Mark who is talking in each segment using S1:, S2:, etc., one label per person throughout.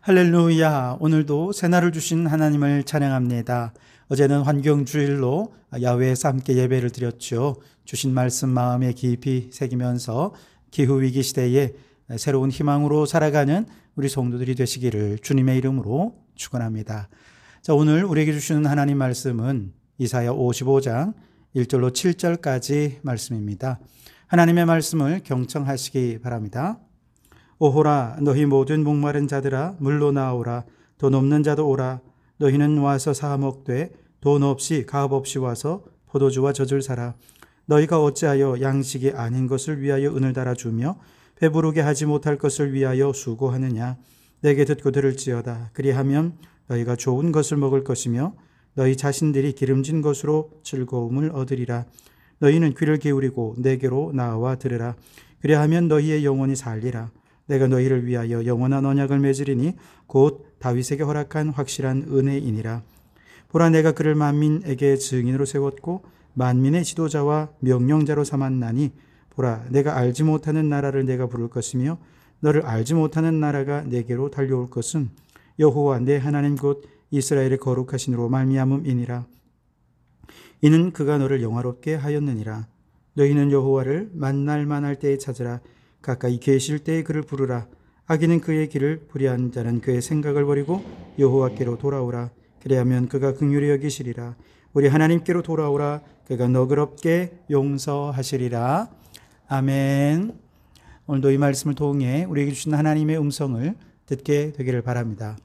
S1: 할렐루야. 오늘도 새날을 주신 하나님을 찬양합니다. 어제는 환경주일로 야외에서 함께 예배를 드렸죠. 주신 말씀 마음에 깊이 새기면서 기후위기 시대에 새로운 희망으로 살아가는 우리 성도들이 되시기를 주님의 이름으로 축원합니다. 자, 오늘 우리에게 주시는 하나님 말씀은 이사야 55장 1절로 7절까지 말씀입니다. 하나님의 말씀을 경청하시기 바랍니다. 오호라, 너희 모든 목마른 자들아 물로 나오라. 돈 없는 자도 오라. 너희는 와서 사 먹되 돈 없이 값 없이 와서 포도주와 젖을 사라. 너희가 어찌하여 양식이 아닌 것을 위하여 은을 달아주며 배부르게 하지 못할 것을 위하여 수고하느냐. 내게 듣고 들을지어다. 그리하면 너희가 좋은 것을 먹을 것이며 너희 자신들이 기름진 것으로 즐거움을 얻으리라. 너희는 귀를 기울이고 내게로 나와 들으라. 그리하면 너희의 영혼이 살리라. 내가 너희를 위하여 영원한 언약을 맺으리니 곧 다윗에게 허락한 확실한 은혜이니라. 보라, 내가 그를 만민에게 증인으로 세웠고 만민의 지도자와 명령자로 삼았나니 보라, 내가 알지 못하는 나라를 내가 부를 것이며 너를 알지 못하는 나라가 내게로 달려올 것은 여호와 내 하나님 곧 이스라엘의 거룩하신으로 말미암음이니라. 이는 그가 너를 영화롭게 하였느니라. 너희는 여호와를 만날 만할 때에 찾으라. 가까이 계실 때에 그를 부르라. 악인은 그의 길을 불의한 자는 그의 생각을 버리고 여호와께로 돌아오라. 그리하면 그가 긍휼히 여기시리라. 우리 하나님께로 돌아오라. 그가 너그럽게 용서하시리라. 아멘. 오늘도 이 말씀을 통해 우리에게 주신 하나님의 음성을 듣게 되기를 바랍니다.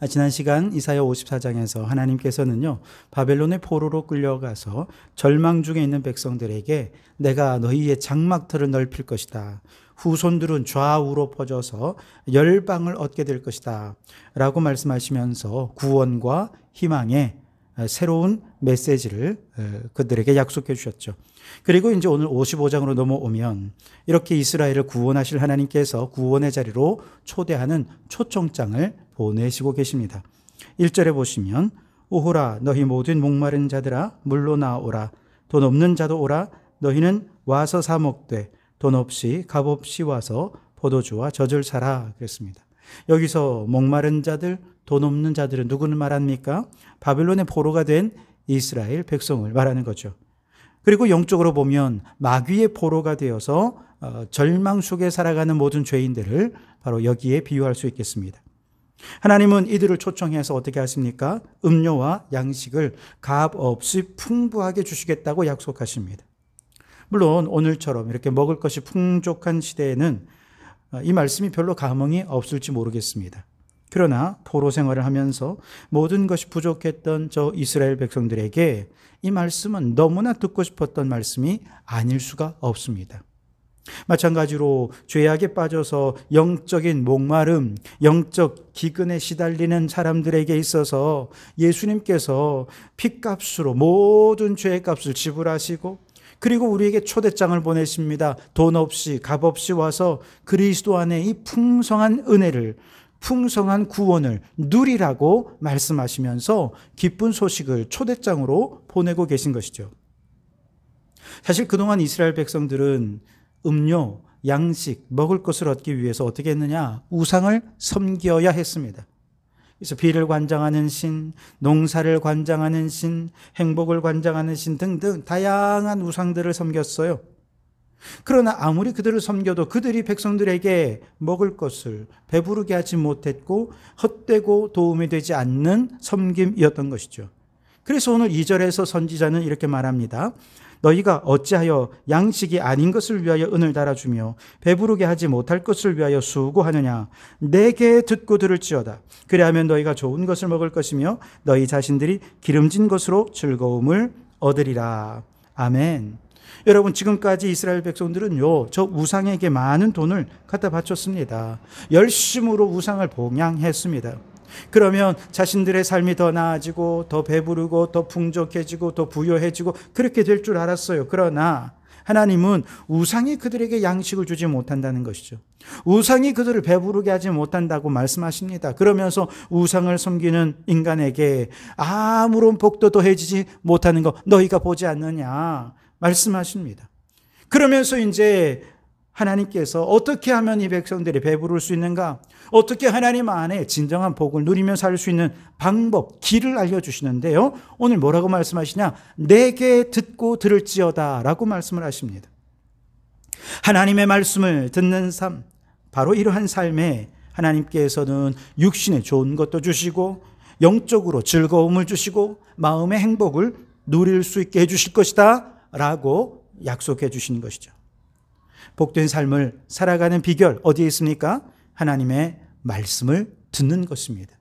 S1: 지난 시간 이사야 54장에서 하나님께서는요, 바벨론의 포로로 끌려가서 절망 중에 있는 백성들에게 내가 너희의 장막터를 넓힐 것이다. 후손들은 좌우로 퍼져서 열방을 얻게 될 것이다. 라고 말씀하시면서 구원과 희망의 새로운 메시지를 그들에게 약속해 주셨죠. 그리고 이제 오늘 55장으로 넘어오면 이렇게 이스라엘을 구원하실 하나님께서 구원의 자리로 초대하는 초청장을 보내시고 계십니다. 1절에 보시면 오호라, 너희 모든 목마른 자들아 물로 나오라. 돈 없는 자도 오라. 너희는 와서 사 먹되 돈 없이 값 없이 와서 포도주와 젖을 사라. 그랬습니다. 여기서 목마른 자들, 돈 없는 자들은 누구를 말합니까? 바벨론의 포로가 된 이스라엘 백성을 말하는 거죠. 그리고 영적으로 보면 마귀의 포로가 되어서 절망 속에 살아가는 모든 죄인들을 바로 여기에 비유할 수 있겠습니다. 하나님은 이들을 초청해서 어떻게 하십니까? 음료와 양식을 값 없이 풍부하게 주시겠다고 약속하십니다. 물론 오늘처럼 이렇게 먹을 것이 풍족한 시대에는 이 말씀이 별로 감흥이 없을지 모르겠습니다. 그러나 포로 생활을 하면서 모든 것이 부족했던 저 이스라엘 백성들에게 이 말씀은 너무나 듣고 싶었던 말씀이 아닐 수가 없습니다. 마찬가지로 죄악에 빠져서 영적인 목마름, 영적 기근에 시달리는 사람들에게 있어서 예수님께서 핏값으로 모든 죄의 값을 지불하시고 그리고 우리에게 초대장을 보내십니다. 돈 없이 값 없이 와서 그리스도 안에 이 풍성한 은혜를, 풍성한 구원을 누리라고 말씀하시면서 기쁜 소식을 초대장으로 보내고 계신 것이죠. 사실 그동안 이스라엘 백성들은 음료, 양식, 먹을 것을 얻기 위해서 어떻게 했느냐? 우상을 섬겨야 했습니다. 그래서 비를 관장하는 신, 농사를 관장하는 신, 행복을 관장하는 신 등등 다양한 우상들을 섬겼어요. 그러나 아무리 그들을 섬겨도 그들이 백성들에게 먹을 것을 배부르게 하지 못했고 헛되고 도움이 되지 않는 섬김이었던 것이죠. 그래서 오늘 2절에서 선지자는 이렇게 말합니다. 너희가 어찌하여 양식이 아닌 것을 위하여 은을 달아주며 배부르게 하지 못할 것을 위하여 수고하느냐. 내게 듣고 들을지어다. 그리하면 너희가 좋은 것을 먹을 것이며 너희 자신들이 기름진 것으로 즐거움을 얻으리라. 아멘. 여러분, 지금까지 이스라엘 백성들은요, 저 우상에게 많은 돈을 갖다 바쳤습니다. 열심으로 우상을 봉양했습니다. 그러면 자신들의 삶이 더 나아지고 더 배부르고 더 풍족해지고 더 부유해지고 그렇게 될 줄 알았어요. 그러나 하나님은 우상이 그들에게 양식을 주지 못한다는 것이죠. 우상이 그들을 배부르게 하지 못한다고 말씀하십니다. 그러면서 우상을 섬기는 인간에게 아무런 복도 더해지지 못하는 거 너희가 보지 않느냐 말씀하십니다. 그러면서 이제 하나님께서 어떻게 하면 이 백성들이 배부를 수 있는가? 어떻게 하나님 안에 진정한 복을 누리며 살 수 있는 방법, 길을 알려주시는데요. 오늘 뭐라고 말씀하시냐? 내게 듣고 들을지어다 라고 말씀을 하십니다. 하나님의 말씀을 듣는 삶, 바로 이러한 삶에 하나님께서는 육신에 좋은 것도 주시고 영적으로 즐거움을 주시고 마음의 행복을 누릴 수 있게 해주실 것이다 라고 약속해 주시는 것이죠. 복된 삶을 살아가는 비결 어디에 있습니까? 하나님의 말씀을 듣는 것입니다.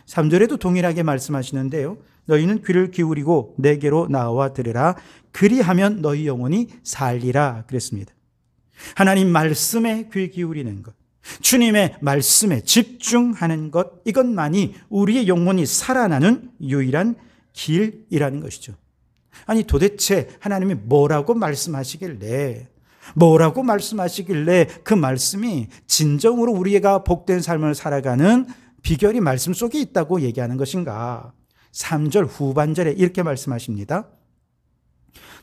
S1: 3절에도 동일하게 말씀하시는데요. 너희는 귀를 기울이고 내게로 나와 들으라. 그리하면 너희 영혼이 살리라 그랬습니다. 하나님 말씀에 귀 기울이는 것, 주님의 말씀에 집중하는 것, 이것만이 우리의 영혼이 살아나는 유일한 길이라는 것이죠. 아니 도대체 하나님이 뭐라고 말씀하시길래 그 말씀이 진정으로 우리가 복된 삶을 살아가는 비결이 말씀 속에 있다고 얘기하는 것인가? 3절 후반절에 이렇게 말씀하십니다.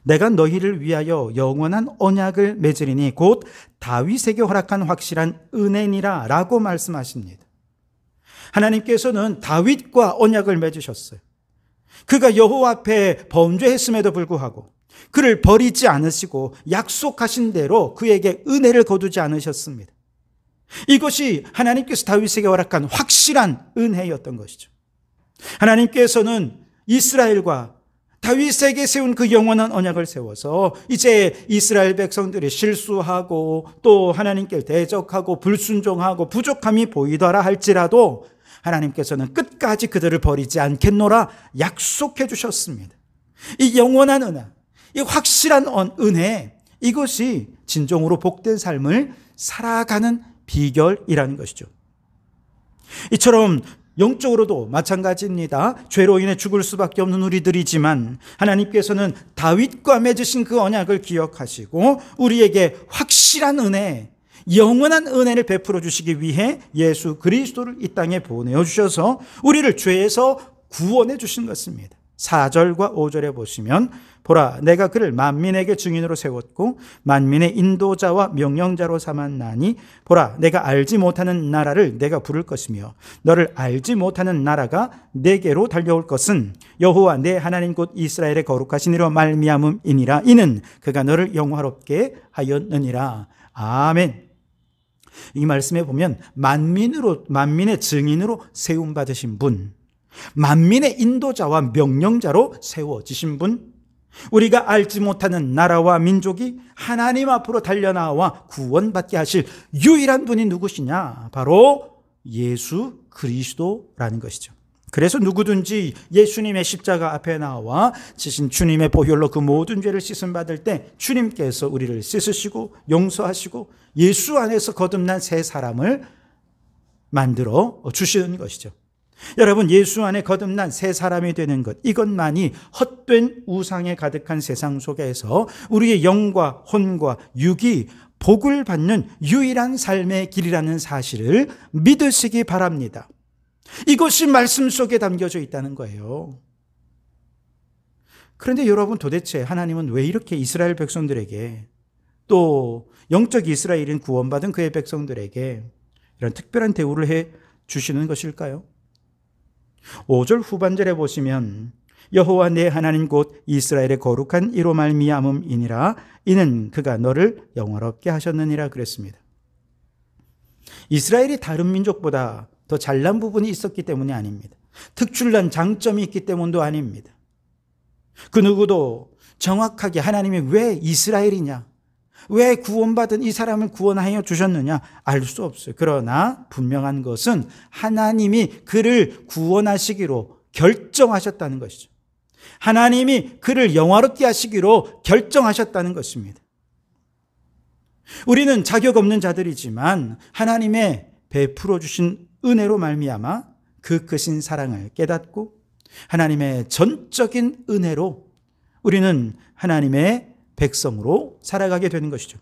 S1: 내가 너희를 위하여 영원한 언약을 맺으리니 곧 다윗에게 허락한 확실한 은혜니라 라고 말씀하십니다. 하나님께서는 다윗과 언약을 맺으셨어요. 그가 여호와 앞에 범죄했음에도 불구하고 그를 버리지 않으시고 약속하신 대로 그에게 은혜를 거두지 않으셨습니다. 이것이 하나님께서 다윗에게 허락한 확실한 은혜였던 것이죠. 하나님께서는 이스라엘과 다윗에게 세운 그 영원한 언약을 세워서 이제 이스라엘 백성들이 실수하고 또 하나님께 대적하고 불순종하고 부족함이 보이더라 할지라도 하나님께서는 끝까지 그들을 버리지 않겠노라 약속해 주셨습니다. 이 영원한 은혜, 이 확실한 은혜, 이것이 진정으로 복된 삶을 살아가는 비결이라는 것이죠. 이처럼 영적으로도 마찬가지입니다. 죄로 인해 죽을 수밖에 없는 우리들이지만 하나님께서는 다윗과 맺으신 그 언약을 기억하시고 우리에게 확실한 은혜, 영원한 은혜를 베풀어 주시기 위해 예수 그리스도를 이 땅에 보내주셔서 우리를 죄에서 구원해 주신 것입니다. 4절과 5절에 보시면 보라 내가 그를 만민에게 증인으로 세웠고 만민의 인도자와 명령자로 삼았나니 보라 내가 알지 못하는 나라를 내가 부를 것이며 너를 알지 못하는 나라가 내게로 달려올 것은 여호와 내 하나님 곧 이스라엘의 거룩하신 이로 말미암음이니라. 이는 그가 너를 영화롭게 하였느니라. 아멘. 이 말씀에 보면 만민의 증인으로 세움 받으신 분, 만민의 인도자와 명령자로 세워지신 분, 우리가 알지 못하는 나라와 민족이 하나님 앞으로 달려나와 구원받게 하실 유일한 분이 누구시냐? 바로 예수 그리스도라는 것이죠. 그래서 누구든지 예수님의 십자가 앞에 나와 지신 주님의 보혈로 그 모든 죄를 씻음 받을 때 주님께서 우리를 씻으시고 용서하시고 예수 안에서 거듭난 새 사람을 만들어 주시는 것이죠. 여러분, 예수 안에 거듭난 새 사람이 되는 것, 이것만이 헛된 우상에 가득한 세상 속에서 우리의 영과 혼과 육이 복을 받는 유일한 삶의 길이라는 사실을 믿으시기 바랍니다. 이것이 말씀 속에 담겨져 있다는 거예요. 그런데 여러분, 도대체 하나님은 왜 이렇게 이스라엘 백성들에게, 또 영적 이스라엘인 구원받은 그의 백성들에게 이런 특별한 대우를 해 주시는 것일까요? 5절 후반절에 보시면 여호와 내 하나님 곧 이스라엘의 거룩한 이로 말미암음이니라. 이는 그가 너를 영화롭게 하셨느니라 그랬습니다. 이스라엘이 다른 민족보다 더 잘난 부분이 있었기 때문이 아닙니다. 특출난 장점이 있기 때문도 아닙니다. 그 누구도 정확하게 하나님이 왜 이스라엘이냐, 왜 구원받은 이 사람을 구원하여 주셨느냐 알 수 없어요. 그러나 분명한 것은 하나님이 그를 구원하시기로 결정하셨다는 것이죠. 하나님이 그를 영화롭게 하시기로 결정하셨다는 것입니다. 우리는 자격 없는 자들이지만 하나님의 베풀어 주신 은혜로 말미암아 그 크신 사랑을 깨닫고 하나님의 전적인 은혜로 우리는 하나님의 백성으로 살아가게 되는 것이죠.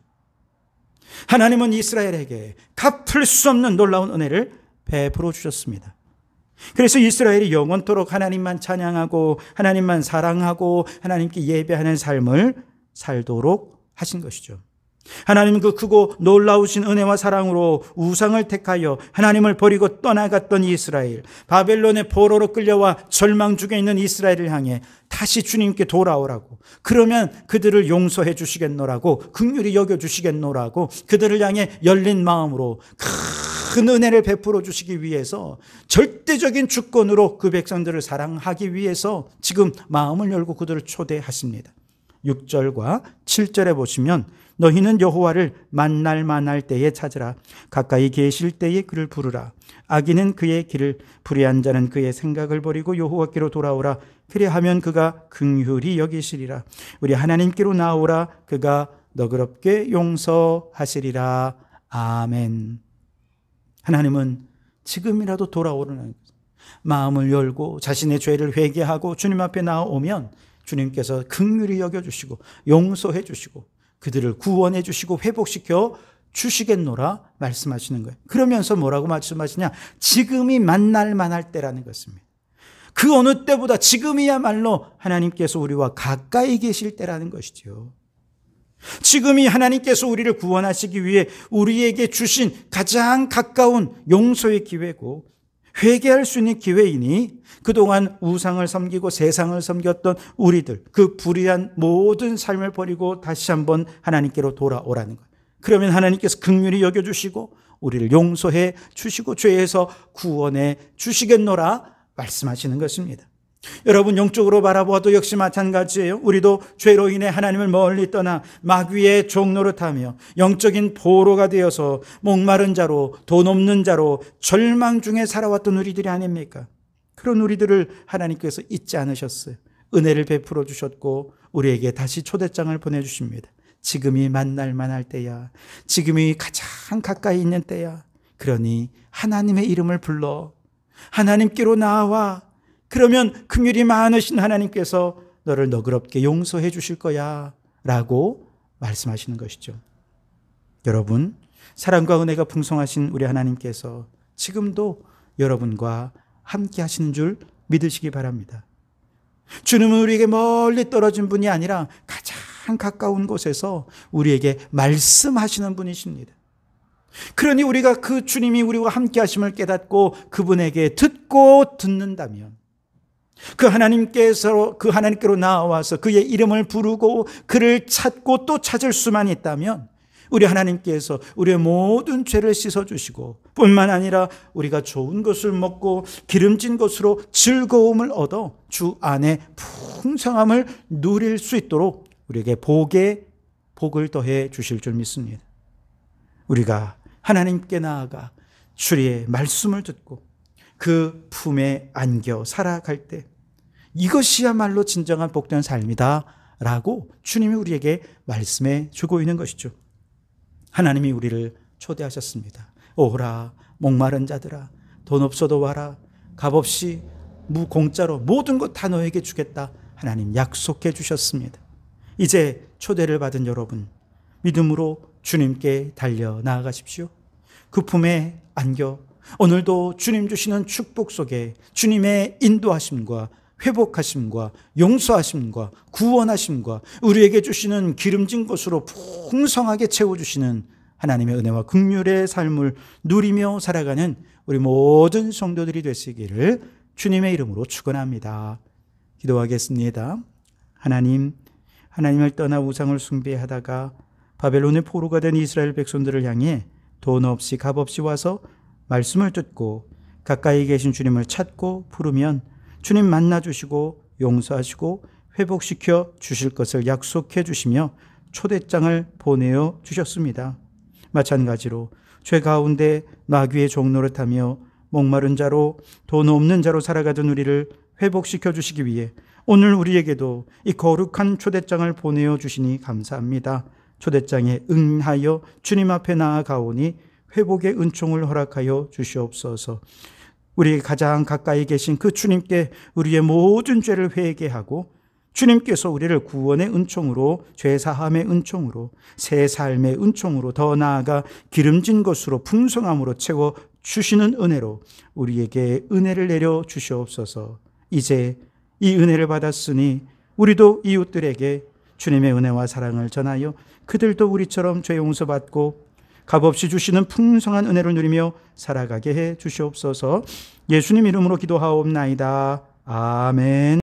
S1: 하나님은 이스라엘에게 갚을 수 없는 놀라운 은혜를 베풀어 주셨습니다. 그래서 이스라엘이 영원토록 하나님만 찬양하고 하나님만 사랑하고 하나님께 예배하는 삶을 살도록 하신 것이죠. 하나님 그 크고 놀라우신 은혜와 사랑으로 우상을 택하여 하나님을 버리고 떠나갔던 이스라엘, 바벨론의 포로로 끌려와 절망 중에 있는 이스라엘을 향해 다시 주님께 돌아오라고, 그러면 그들을 용서해 주시겠노라고, 긍휼히 여겨 주시겠노라고, 그들을 향해 열린 마음으로 큰 은혜를 베풀어 주시기 위해서, 절대적인 주권으로 그 백성들을 사랑하기 위해서 지금 마음을 열고 그들을 초대하십니다. 6절과 7절에 보시면 너희는 여호와를 만날 때에 찾으라. 가까이 계실 때에 그를 부르라. 악인은 그의 길을, 불의한 자는 그의 생각을 버리고 여호와께로 돌아오라. 그리하면 그가 긍휼히 여기시리라. 우리 하나님께로 나오라. 그가 너그럽게 용서하시리라. 아멘. 하나님은 지금이라도 돌아오라는 마음을 열고 자신의 죄를 회개하고 주님 앞에 나오면 주님께서 긍휼히 여겨주시고 용서해 주시고 그들을 구원해 주시고 회복시켜 주시겠노라 말씀하시는 거예요. 그러면서 뭐라고 말씀하시냐? 지금이 만날 만할 때라는 것입니다. 그 어느 때보다 지금이야말로 하나님께서 우리와 가까이 계실 때라는 것이죠. 지금이 하나님께서 우리를 구원하시기 위해 우리에게 주신 가장 가까운 용서의 기회고 회개할 수 있는 기회이니, 그동안 우상을 섬기고 세상을 섬겼던 우리들, 그 불의한 모든 삶을 버리고 다시 한번 하나님께로 돌아오라는 거예요. 그러면 하나님께서 긍휼히 여겨주시고 우리를 용서해 주시고 죄에서 구원해 주시겠노라 말씀하시는 것입니다. 여러분, 영적으로 바라보아도 역시 마찬가지예요. 우리도 죄로 인해 하나님을 멀리 떠나 마귀의 종노릇하며 영적인 포로가 되어서 목마른 자로, 돈 없는 자로 절망 중에 살아왔던 우리들이 아닙니까? 그런 우리들을 하나님께서 잊지 않으셨어요. 은혜를 베풀어 주셨고 우리에게 다시 초대장을 보내주십니다. 지금이 만날 만할 때야. 지금이 가장 가까이 있는 때야. 그러니 하나님의 이름을 불러 하나님께로 나와. 그러면 긍휼이 많으신 하나님께서 너를 너그럽게 용서해 주실 거야 라고 말씀하시는 것이죠. 여러분, 사랑과 은혜가 풍성하신 우리 하나님께서 지금도 여러분과 함께 하시는 줄 믿으시기 바랍니다. 주님은 우리에게 멀리 떨어진 분이 아니라 가장 가까운 곳에서 우리에게 말씀하시는 분이십니다. 그러니 우리가 그 주님이 우리와 함께 하심을 깨닫고 그분에게 듣고 듣는다면, 그 하나님께로 나와서 그의 이름을 부르고 그를 찾고 또 찾을 수만 있다면 우리 하나님께서 우리의 모든 죄를 씻어주시고 뿐만 아니라 우리가 좋은 것을 먹고 기름진 것으로 즐거움을 얻어 주 안에 풍성함을 누릴 수 있도록 우리에게 복을 더해 주실 줄 믿습니다. 우리가 하나님께 나아가 주의 말씀을 듣고 그 품에 안겨 살아갈 때 이것이야말로 진정한 복된 삶이다 라고 주님이 우리에게 말씀해 주고 있는 것이죠. 하나님이 우리를 초대하셨습니다. 오라 목마른 자들아, 돈 없어도 와라. 값없이 무공짜로 모든 것 다 너에게 주겠다. 하나님 약속해 주셨습니다. 이제 초대를 받은 여러분, 믿음으로 주님께 달려 나아가십시오. 그 품에 안겨 오늘도 주님 주시는 축복 속에 주님의 인도하심과 회복하심과 용서하심과 구원하심과 우리에게 주시는 기름진 것으로 풍성하게 채워주시는 하나님의 은혜와 긍휼의 삶을 누리며 살아가는 우리 모든 성도들이 되시기를 주님의 이름으로 축원합니다. 기도하겠습니다. 하나님을 떠나 우상을 숭배하다가 바벨론의 포로가 된 이스라엘 백성들을 향해 돈 없이 값 없이 와서 말씀을 듣고 가까이 계신 주님을 찾고 부르면 주님 만나주시고 용서하시고 회복시켜 주실 것을 약속해 주시며 초대장을 보내어 주셨습니다. 마찬가지로 죄 가운데 마귀의 종노릇하며 목마른 자로 돈 없는 자로 살아가던 우리를 회복시켜 주시기 위해 오늘 우리에게도 이 거룩한 초대장을 보내어 주시니 감사합니다. 초대장에 응하여 주님 앞에 나아가오니 회복의 은총을 허락하여 주시옵소서. 우리에게 가장 가까이 계신 그 주님께 우리의 모든 죄를 회개하고 주님께서 우리를 구원의 은총으로, 죄사함의 은총으로, 새 삶의 은총으로, 더 나아가 기름진 것으로 풍성함으로 채워 주시는 은혜로 우리에게 은혜를 내려 주시옵소서. 이제 이 은혜를 받았으니 우리도 이웃들에게 주님의 은혜와 사랑을 전하여 그들도 우리처럼 죄 용서받고 값없이 주시는 풍성한 은혜를 누리며 살아가게 해 주시옵소서. 예수님 이름으로 기도하옵나이다. 아멘.